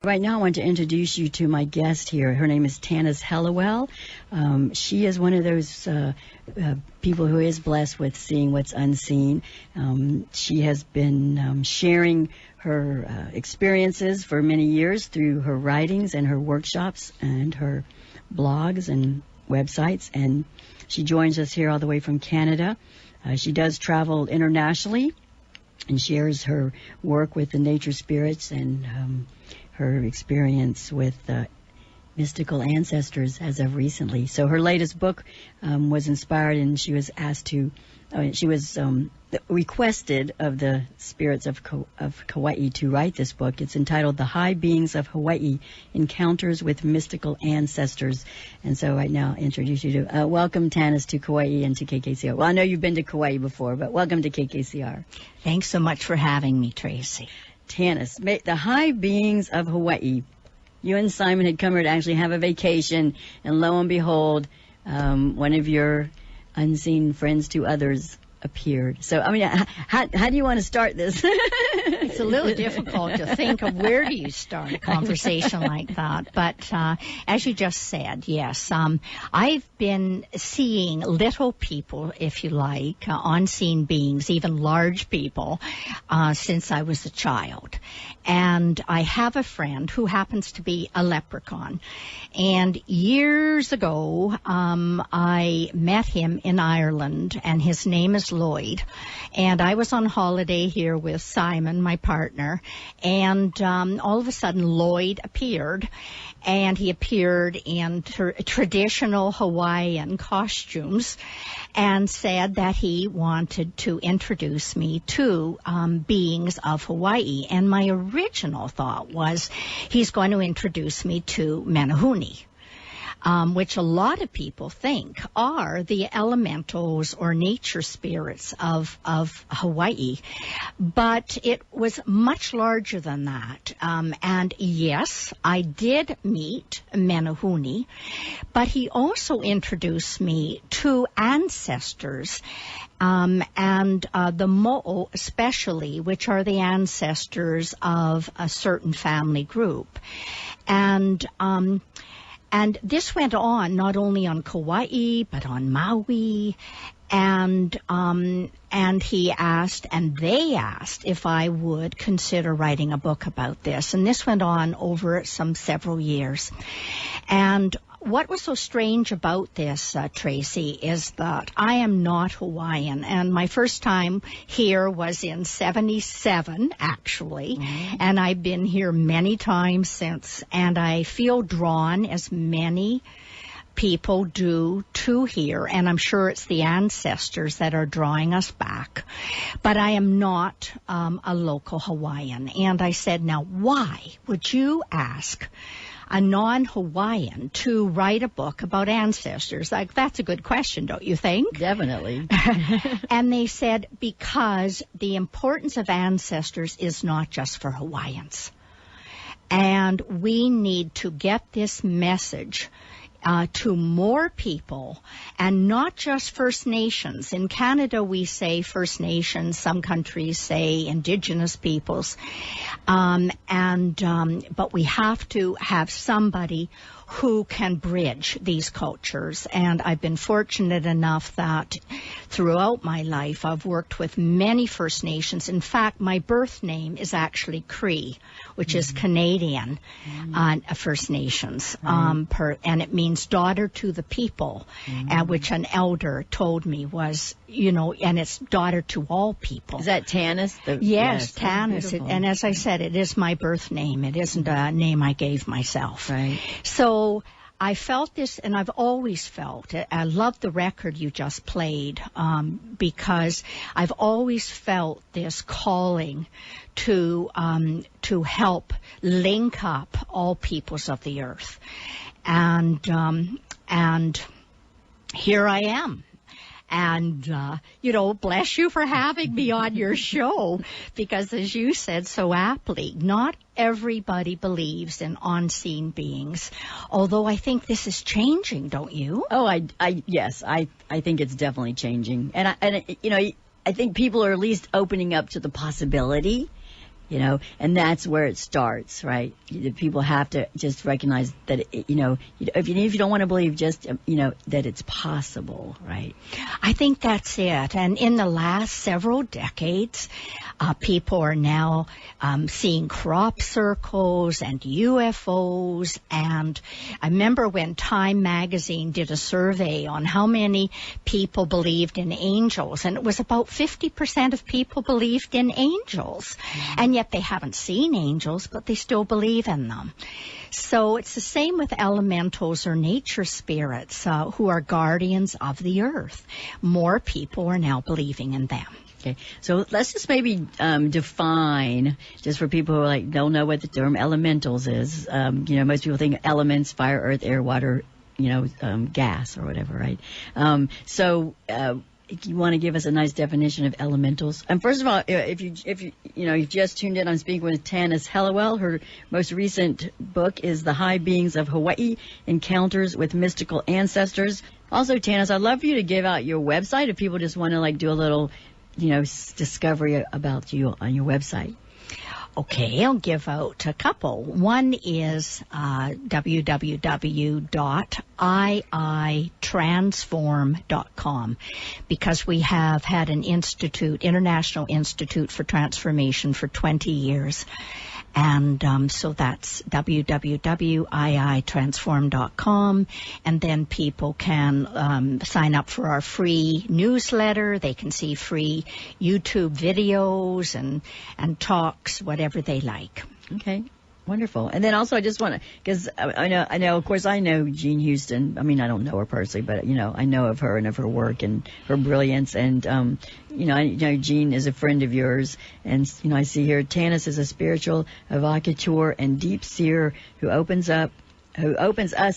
Right now, I want to introduce you to my guest here. Her name is Tanis Hellawell. She is one of those people who is blessed with seeing what's unseen. She has been sharing her experiences for many years through her writings and her workshops and her blogs and websites. And she joins us here all the way from Canada. She does travel internationally and shares her work with the nature spirits and her experience with mystical ancestors as of recently. So her latest book was inspired, and she was asked to, she was requested of the spirits of Kauai to write this book. It's entitled The High Beings of Hawaii, Encounters with Mystical Ancestors. And so I now introduce you to, welcome Tanis to Kauai and to KKCR. Well, I know you've been to Kauai before, but welcome to KKCR. Thanks so much for having me, Tracy. Tanis, the high beings of Hawaii. You and Simon had come here to actually have a vacation, and lo and behold, one of your unseen friends to others appeared. So, I mean, how do you want to start this? It's a little difficult to think of where do you start a conversation like that. But as you just said, yes, I've been seeing little people, if you like, unseen beings, even large people, since I was a child. And I have a friend who happens to be a leprechaun. And years ago, I met him in Ireland, and his name is Lloyd. And I was on holiday here with Simon, my partner, and all of a sudden Lloyd appeared. And he appeared in traditional Hawaiian costumes and said that he wanted to introduce me to beings of Hawaii. And my original thought was he's going to introduce me to menehune, which a lot of people think are the elementals or nature spirits of Hawaii. But it was much larger than that. And yes, I did meet menehune, but he also introduced me to ancestors, and the mo'o especially, which are the ancestors of a certain family group. And this went on not only on Kauai, but on Maui. And he asked, and they asked, if I would consider writing a book about this. And this went on over several years. And what was so strange about this, Tracy, is that I am not Hawaiian, and my first time here was in '77, actually, and I've been here many times since, and I feel drawn, as many people do, to here, and I'm sure it's the ancestors that are drawing us back, but I am not a local Hawaiian. And I said, now, why would you ask a non-Hawaiian to write a book about ancestors? Like, that's a good question, don't you think? Definitely. And they said, because the importance of ancestors is not just for Hawaiians. And we need to get this message to more people, and not just First Nations. In Canada, we say First Nations. Some countries say Indigenous peoples. But we have to have somebody who can bridge these cultures. And I've been fortunate enough that throughout my life, I've worked with many First Nations. In fact, my birth name is actually Cree, which is Canadian First Nations. And it means daughter to the people, which an elder told me was, and it's daughter to all people. Is that Tanis? Yes, Tanis. And as I said, it is my birth name. It isn't a name I gave myself. Right. So I felt this, and I've always felt it. I love the record you just played, because I've always felt this calling to help link up all peoples of the earth. And here I am. And, bless you for having me on your show, because as you said so aptly, not everybody believes in unseen beings, although I think this is changing, don't you? Oh, yes, I think it's definitely changing. And I think people are at least opening up to the possibility. and that's where it starts, right? People have to just recognize that, if you don't want to believe, just, that it's possible, right? I think that's it. And in the last several decades, people are now seeing crop circles and UFOs. And I remember when Time magazine did a survey on how many people believed in angels, and it was about 50% of people believed in angels. And yet they haven't seen angels, but they still believe in them. So it's the same with elementals or nature spirits who are guardians of the earth. More people are now believing in them. Okay, so let's just maybe define, just for people who don't know what the term elementals is. Most people think elements: fire, earth, air, water, gas, or whatever, right? If you want to give us a nice definition of elementals. And first of all, if you've just tuned in, I'm speaking with Tanis Hallowell. Her most recent book is The High Beings of Hawaii: Encounters with Mystical Ancestors. Also, Tanis, I'd love for you to give out your website if people just want to do a little, discovery about you on your website. Okay, I'll give out a couple. One is www.iitransform.com, because we have had an International Institute for Transformation for 20 years. And so that's www.iitransform.com, and then people can sign up for our free newsletter. They can see free YouTube videos and talks, whatever they like. Okay. Wonderful. And then also I just want to, because I know, of course, I know Jean Houston. I mean, I don't know her personally, but, I know of her and of her work and her brilliance. And, I know Jean is a friend of yours. And, I see here, Tanis is a spiritual evocateur and deep seer who opens us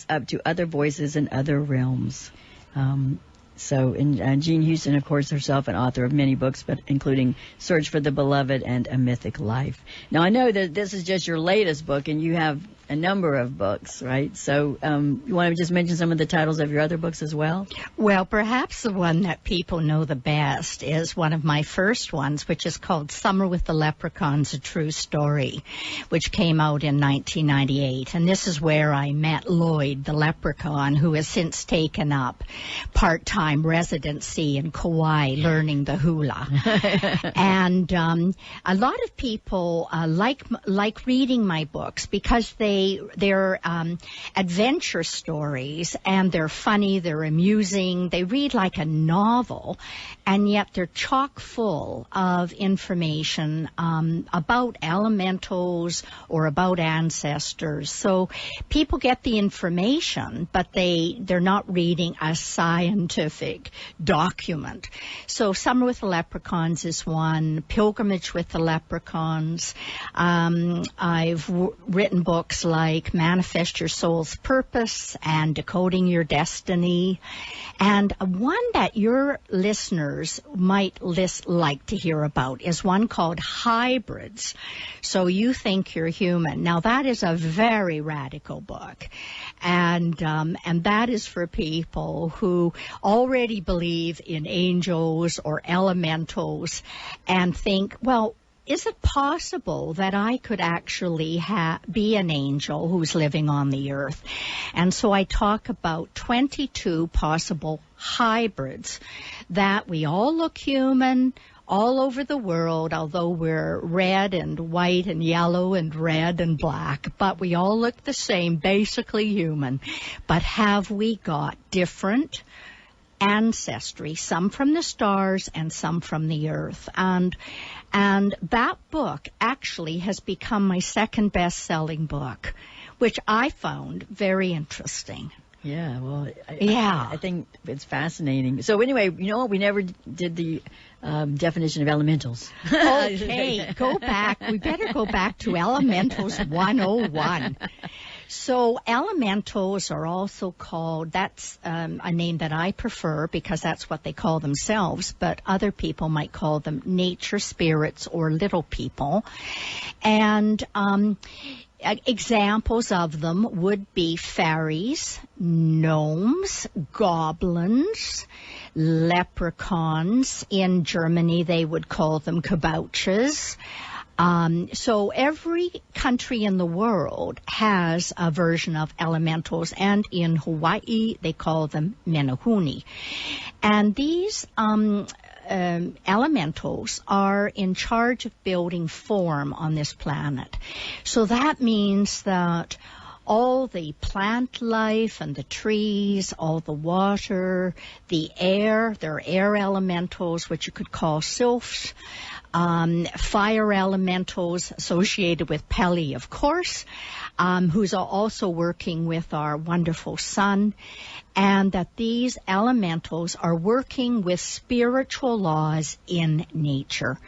up to other voices and other realms. Jean Houston, of course, herself an author of many books, but including Search for the Beloved and A Mythic Life. Now, I know that this is just your latest book, and you have a number of books, right? So you want to just mention some of the titles of your other books as well? Well, perhaps the one that people know the best is one of my first ones, which is called Summer with the Leprechauns, A True Story, which came out in 1998. And this is where I met Lloyd the Leprechaun, who has since taken up part-time residency in Kauai learning the hula. And a lot of people like reading my books because they're adventure stories, and they're funny, they're amusing, they read like a novel, and yet they're chock full of information about elementals or about ancestors. So people get the information, but they're not reading a scientific document. So Summer with the Leprechauns is one, Pilgrimage with the Leprechauns. I've written books like Manifest Your Soul's Purpose and Decoding Your Destiny. And one that your listeners might like to hear about is one called Hybrids. So You Think You're Human. Now, that is a very radical book. And that is for people who already believe in angels or elementals and think, well, is it possible that I could actually be an angel who's living on the earth? And so I talk about 22 possible hybrids that we all look human all over the world, although we're red and white and yellow and red and black, but we all look the same, basically human. But have we got different ancestry, some from the stars and some from the earth? And that book actually has become my second best-selling book, which I found very interesting. Yeah, well, I think it's fascinating. So anyway, you know what? We never did the definition of elementals. Okay, go back. We better go back to Elementals 101. So elementals are also called, that's a name that I prefer because that's what they call themselves, but other people might call them nature spirits or little people. And examples of them would be fairies, gnomes, goblins, leprechauns. In Germany, they would call them Kabouches. So every country in the world has a version of elementals, and in Hawaii they call them menehune. And these elementals are in charge of building form on this planet. So that means that all the plant life and the trees, all the water, the air, there are air elementals, which you could call sylphs, fire elementals associated with Pele, of course, who's also working with our wonderful sun, and that these elementals are working with spiritual laws in nature.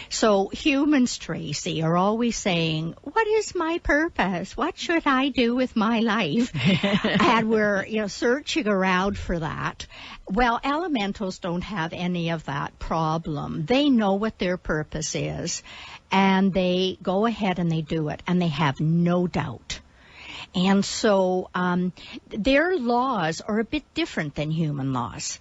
So humans, Tracey, are always saying, what is my purpose? What should I do with my life? And we're, searching around for that. Well, elementals don't have any of that problem. They know what their purpose is, and they go ahead and they do it, and they have no doubt. And so their laws are a bit different than human laws.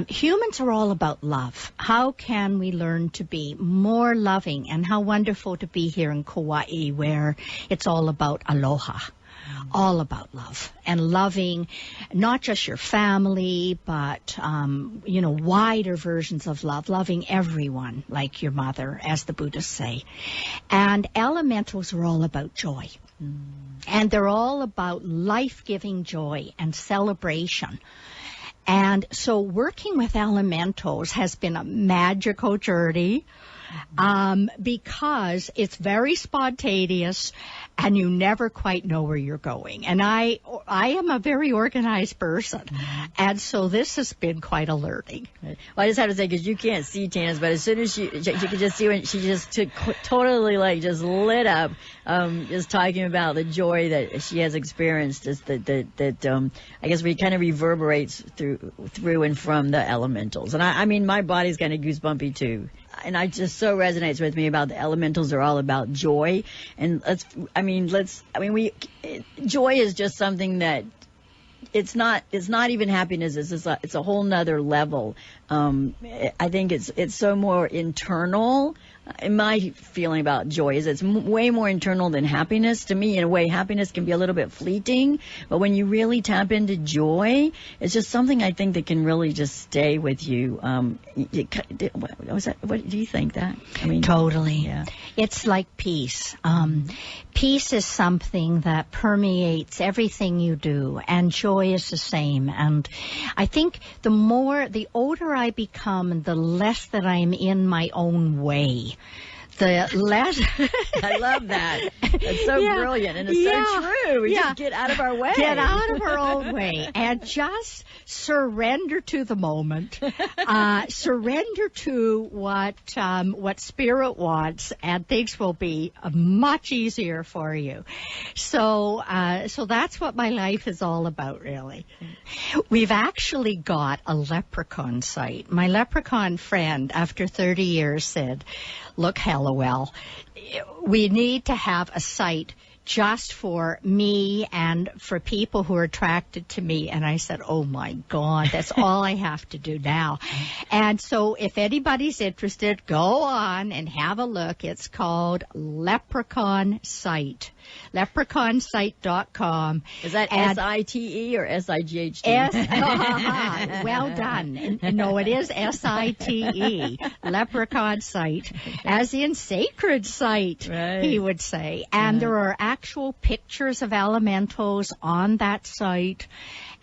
Humans are all about love. How can we learn to be more loving? And how wonderful to be here in Kauai, where it's all about aloha. All about love, and loving not just your family, but, wider versions of love, loving everyone like your mother, as the Buddhists say. And elementals are all about joy. And they're all about life-giving joy and celebration. And so working with elementals has been a magical journey, because it's very spontaneous and you never quite know where you're going. And I am a very organized person, and so this has been quite a learning. Well, I just have to say, because you can't see Tana's, but as soon as you could just see when she just totally just lit up, just talking about the joy that she has experienced, is that I guess kind of reverberates through and from the elementals. And I mean, my body's kind of goosebumpy too. And it just so resonates with me about the elementals are all about joy. And joy is just something that it's not even happiness. It's a whole nother level. I think it's so more internal. In my feeling about joy is it's way more internal than happiness. To me, in a way, happiness can be a little bit fleeting, but when you really tap into joy, it's just something I think that can really just stay with you. What do you think that? I mean, totally. Yeah. It's like peace. Peace is something that permeates everything you do, and joy is the same. And I think the older I become, the less that I'm in my own way. The less I love that. It's so brilliant, and it's so true. We just get out of our way. Get out of our own way and just surrender to the moment. Surrender to what Spirit wants, and things will be much easier for you. So that's what my life is all about, really. We've actually got a leprechaun site. My leprechaun friend, after 30 years, said, look, Hallowell, we need to have a site just for me and for people who are attracted to me. And I said, oh my God, that's all I have to do now. And so if anybody's interested, go on and have a look. It's called Leprechaun Sight. LeprechaunSight.com. Is that S-I-T-E or S-I-G-H-T? Well done. No, it is S-I-T-E. Leprechaun Sight. As in sacred sight, right, he would say. And there are actual pictures of elementals on that site.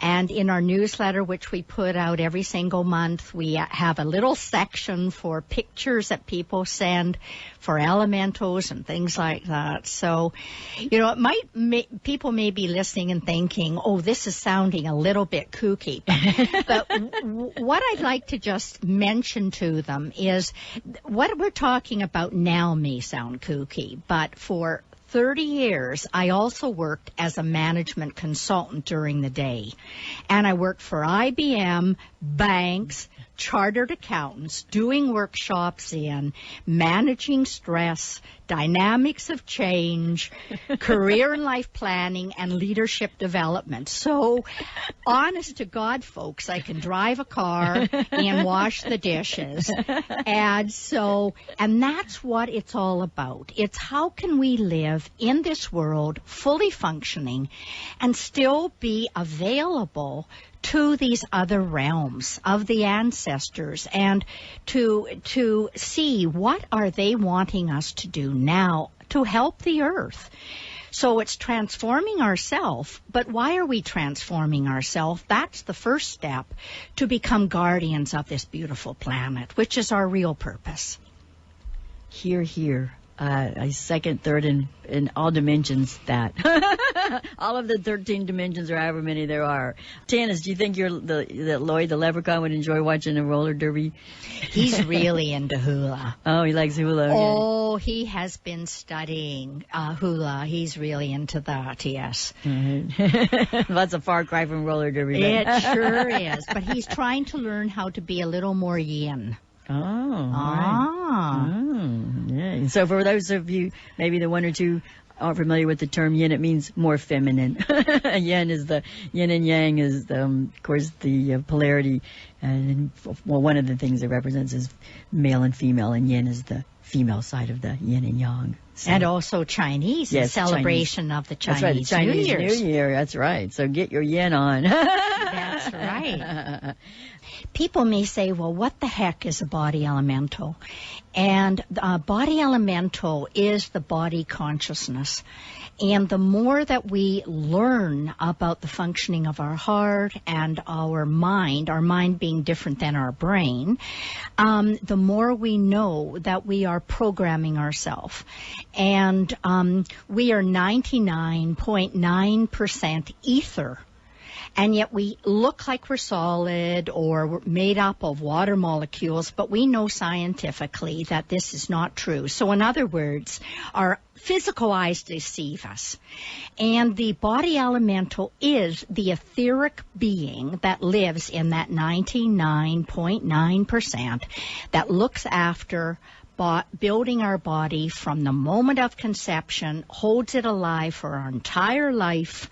And in our newsletter, which we put out every single month, we have a little section for pictures that people send for elementals and things like that. So, people may be listening and thinking, oh, this is sounding a little bit kooky. But what I'd like to just mention to them is what we're talking about now may sound kooky, but for 30 years, I also worked as a management consultant during the day. And I worked for IBM, banks, chartered accountants, doing workshops in managing stress, dynamics of change, career and life planning, and leadership development. So, honest to God, folks, I can drive a car and wash the dishes. And that's what it's all about. It's how can we live in this world fully functioning and still be available to these other realms of the ancestors, and to see what are they wanting us to do now to help the earth. So it's transforming ourselves, but why are we transforming ourselves? That's the first step to become guardians of this beautiful planet, which is our real purpose. Hear, hear. I second, third, in all dimensions that. All of the 13 dimensions, or however many there are. Tanis, do you think that Lloyd the Leprechaun would enjoy watching a roller derby? He's really into hula. Oh, he likes hula. Oh, he has been studying hula. He's really into that, yes. Mm-hmm. That's a far cry from roller derby. It sure is. But he's trying to learn how to be a little more yin. Oh, right. Yeah. So for those of you, maybe the one or two aren't familiar with the term yin, it means more feminine. Yin is the yin and yang is, of course, the polarity. And one of the things it represents is male and female, and yin is the female side of the yin and yang. So, and also Chinese, yes, in celebration Chinese. Of the Chinese, that's right, the Chinese New Year. That's right. So get your yin on. That's right. People may say, well, what the heck is a body elemental? And body elemental is the body consciousness. And the more that we learn about the functioning of our heart and our mind being different than our brain, the more we know that we are programming ourselves. And we are 99.9% ether. And yet we look like we're solid or we're made up of water molecules, but we know scientifically that this is not true. So in other words, our physical eyes deceive us. And the body elemental is the etheric being that lives in that 99.9% that looks after building our body from the moment of conception, holds it alive for our entire life,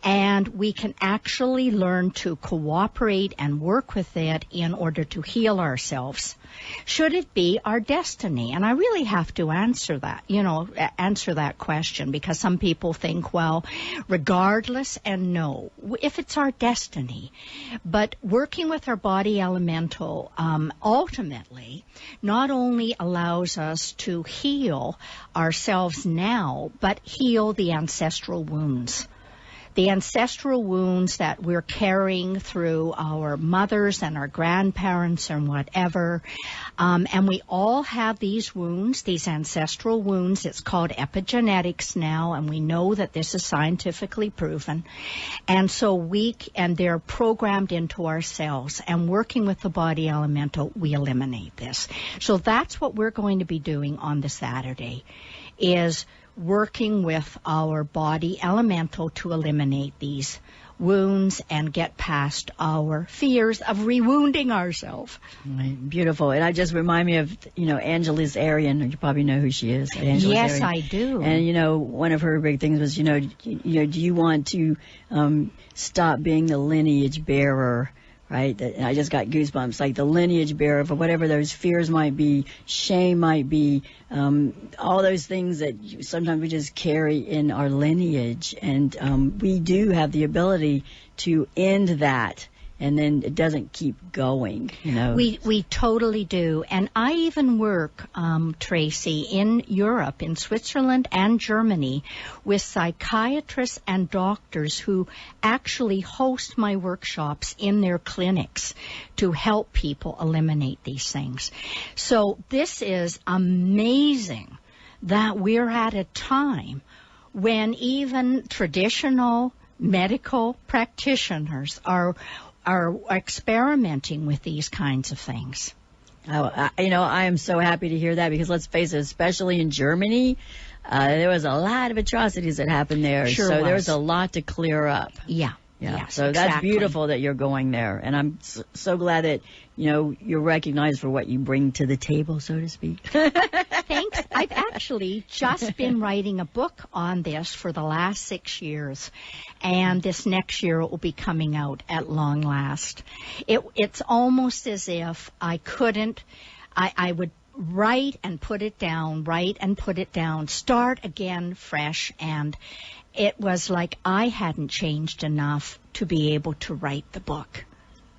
and we can actually learn to cooperate and work with it in order to heal ourselves. Should it be our destiny? And I really have to answer that question, because some people think, well, regardless, and no, if it's our destiny. But working with our body elemental ultimately not only allows us to heal ourselves now, but heal the ancestral wounds. The ancestral wounds that we're carrying through our mothers and our grandparents and whatever. And we all have these wounds, these ancestral wounds. It's called epigenetics now, and we know that this is scientifically proven. And so they're programmed into our cells. And working with the body elemental, we eliminate this. So that's what we're going to be doing on the Saturday, is working with our body elemental to eliminate these wounds and get past our fears of re-wounding ourselves. Right. Beautiful. And I just remind me of, Angela's Arian. You probably know who she is. Yes, Arian. I do. And, one of her big things was, do you want to stop being the lineage bearer? Right? And I just got goosebumps, like the lineage bearer for whatever those fears might be, shame might be, all those things that sometimes we just carry in our lineage. And we do have the ability to end that, and then it doesn't keep going, We totally do. And I even work, Tracey, in Europe, in Switzerland and Germany, with psychiatrists and doctors who actually host my workshops in their clinics to help people eliminate these things. So this is amazing that we're at a time when even traditional medical practitioners are experimenting with these kinds of things. I am so happy to hear that, because let's face it, especially in Germany, there was a lot of atrocities that happened there. Sure so was. there was a lot to clear up. Yeah. Yes, so exactly. That's beautiful that you're going there. And I'm so glad that, you're recognized for what you bring to the table, so to speak. Thanks. I've actually just been writing a book on this for the last 6 years, and this next year it will be coming out at long last. It's almost as if I would write and put it down, start again fresh, and it was like I hadn't changed enough to be able to write the book.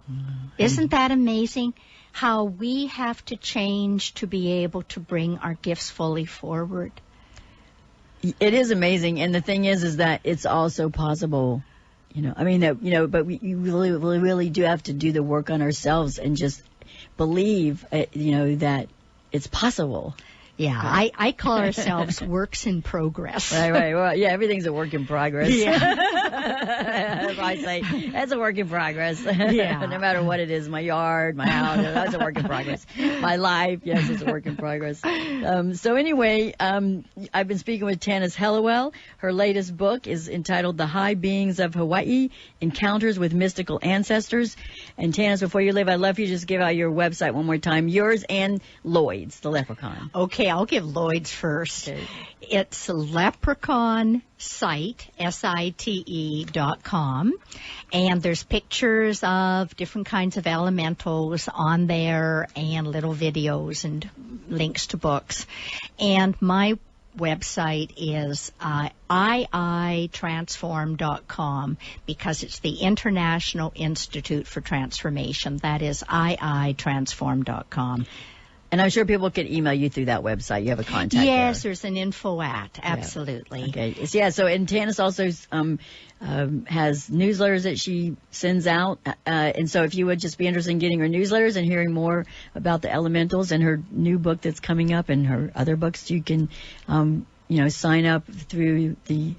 Mm-hmm. Isn't that amazing? How we have to change to be able to bring our gifts fully forward. It is amazing, and the thing is that it's also possible. But we really do have to do the work on ourselves and just believe, that it's possible. Yeah, I call ourselves works in progress. Right. Well, yeah, everything's a work in progress. Yeah. I say, that's a work in progress. Yeah. No matter what it is, my yard, my house, that's a work in progress. My life, yes, it's a work in progress. So anyway, I've been speaking with Tanis Hallowell. Her latest book is entitled The High Beings of Hawaii, Encounters with Mystical Ancestors. And Tanis, before you leave, I'd love for you to just give out your website one more time, yours and Lloyd's, the Leprechaun. Okay, I'll give Lloyd's first. Okay. It's Leprechaun Sight, SITE.com, and there's pictures of different kinds of elementals on there and little videos and links to books. And my website is iitransform.com because it's the International Institute for Transformation. That is iitransform.com. And I'm sure people can email you through that website. You have a contact. Yes, there. There's an info at. Absolutely. Yeah. Okay. Yeah. So, and Tanis also has newsletters that she sends out. And so, if you would just be interested in getting her newsletters and hearing more about the elementals and her new book that's coming up and her other books, you can, sign up through the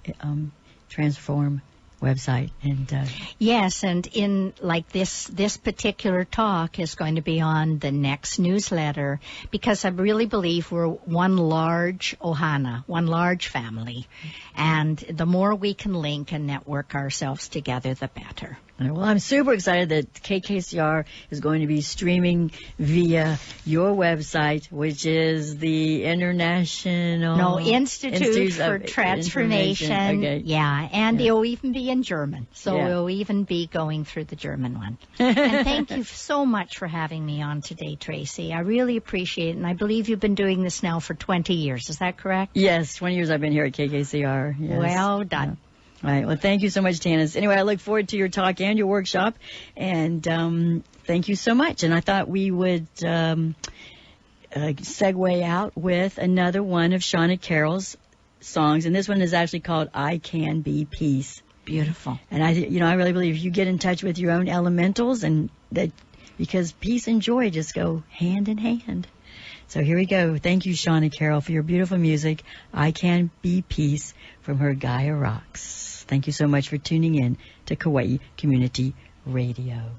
Transform website. And yes, and in like this particular talk is going to be on the next newsletter because I really believe we're one large ohana, one large family, and the more we can link and network ourselves together, the better. Well, I'm super excited that KKCR is going to be streaming via your website, which is the International Institute for Transformation. Okay. Yeah, and it'll even be in German, so we'll even be going through the German one. And thank you so much for having me on today, Tracey. I really appreciate it, and I believe you've been doing this now for 20 years. Is that correct? Yes, 20 years I've been here at KKCR. Yes. Well done. Yeah. All right. Well, thank you so much, Tanis. Anyway, I look forward to your talk and your workshop, and thank you so much. And I thought we would segue out with another one of Shauna Carroll's songs, and this one is actually called "I Can Be Peace." Beautiful. And I really believe you get in touch with your own elementals, and that because peace and joy just go hand in hand. So here we go. Thank you, Shauna Carroll, for your beautiful music. I Can Be Peace from her Gaia Rocks. Thank you so much for tuning in to Kauai Community Radio.